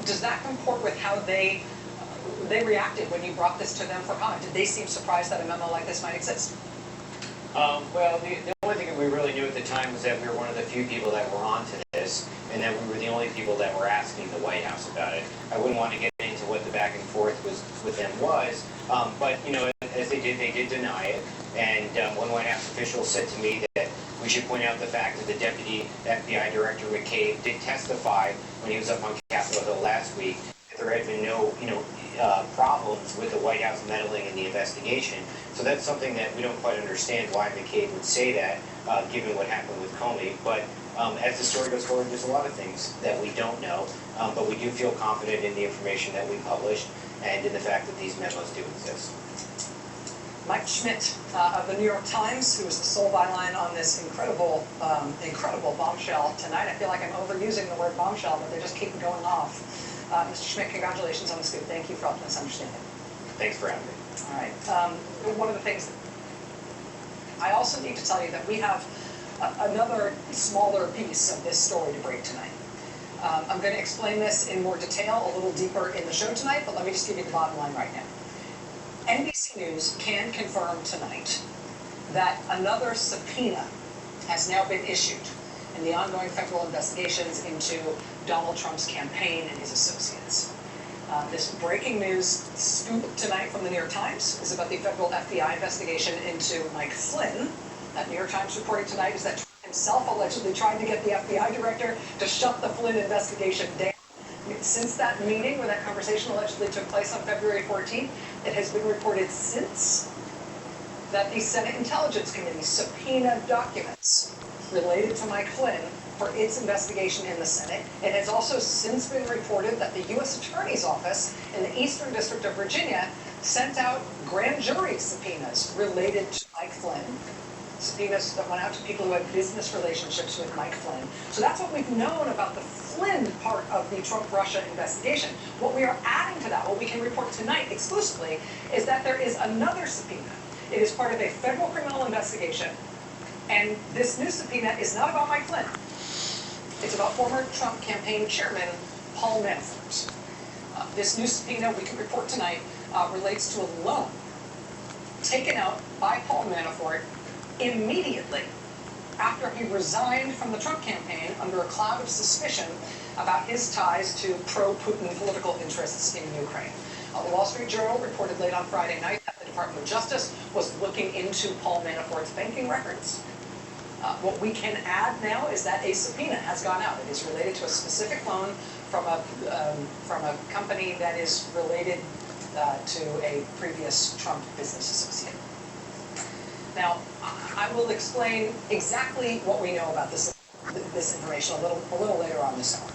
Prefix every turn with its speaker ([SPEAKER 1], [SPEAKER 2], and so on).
[SPEAKER 1] Does that comport with how they reacted when you brought this to them for comment? Did they seem surprised that a memo like this might exist?
[SPEAKER 2] Well, the only thing that we really knew at the time was that we were one of the few people that were onto this, and that we were the only people that were asking the White House about it. I wouldn't want to get into what the back and forth was with them was, but you know, as they did deny it. And one White House official said to me that we should point out the fact that the Deputy FBI Director McCabe did testify when he was up on Capitol Hill last week that there had been no, problems with the White House meddling in the investigation. So that's something that we don't quite understand why McCabe would say that, given what happened with Comey. But as the story goes forward, there's a lot of things that we don't know, but we do feel confident in the information that we published and in the fact that these memos do exist.
[SPEAKER 1] Mike Schmidt of the New York Times, who is the sole byline on this incredible bombshell tonight. I feel like I'm overusing the word bombshell, but they just keep going off. Mr. Schmidt, congratulations on the scoop. Thank you for helping us understand it.
[SPEAKER 2] Thanks for having me.
[SPEAKER 1] All right. One of the things I also need to tell you that we have another smaller piece of this story to break tonight. I'm going to explain this in more detail a little deeper in the show tonight, but let me just give you the bottom line right now. NBC News can confirm tonight that another subpoena has now been issued in the ongoing federal investigations into Donald Trump's campaign and his associates. This breaking news scoop tonight from the New York Times is about the federal FBI investigation into Mike Flynn. That New York Times reporting tonight is that Trump himself allegedly tried to get the FBI director to shut the Flynn investigation down. Since that meeting where that conversation allegedly took place on February 14th, it has been reported since that the Senate Intelligence Committee subpoenaed documents related to Mike Flynn for its investigation in the Senate. It has also since been reported that the U.S. Attorney's Office in the Eastern District of Virginia sent out grand jury subpoenas related to Mike Flynn. Subpoenas that went out to people who had business relationships with Mike Flynn. So that's what we've known about the Flynn part of the Trump-Russia investigation. What we are adding to that, what we can report tonight exclusively, is that there is another subpoena. It is part of a federal criminal investigation. And this new subpoena is not about Mike Flynn. It's about former Trump campaign chairman Paul Manafort. This new subpoena we can report tonight relates to a loan taken out by Paul Manafort immediately after he resigned from the Trump campaign under a cloud of suspicion about his ties to pro-Putin political interests in Ukraine. The Wall Street Journal reported late on Friday night that the Department of Justice was looking into Paul Manafort's banking records. What we can add now is that a subpoena has gone out. It is related to a specific loan from a company that is related to a previous Trump business associate. Now, I will explain exactly what we know about this information a little later on this hour.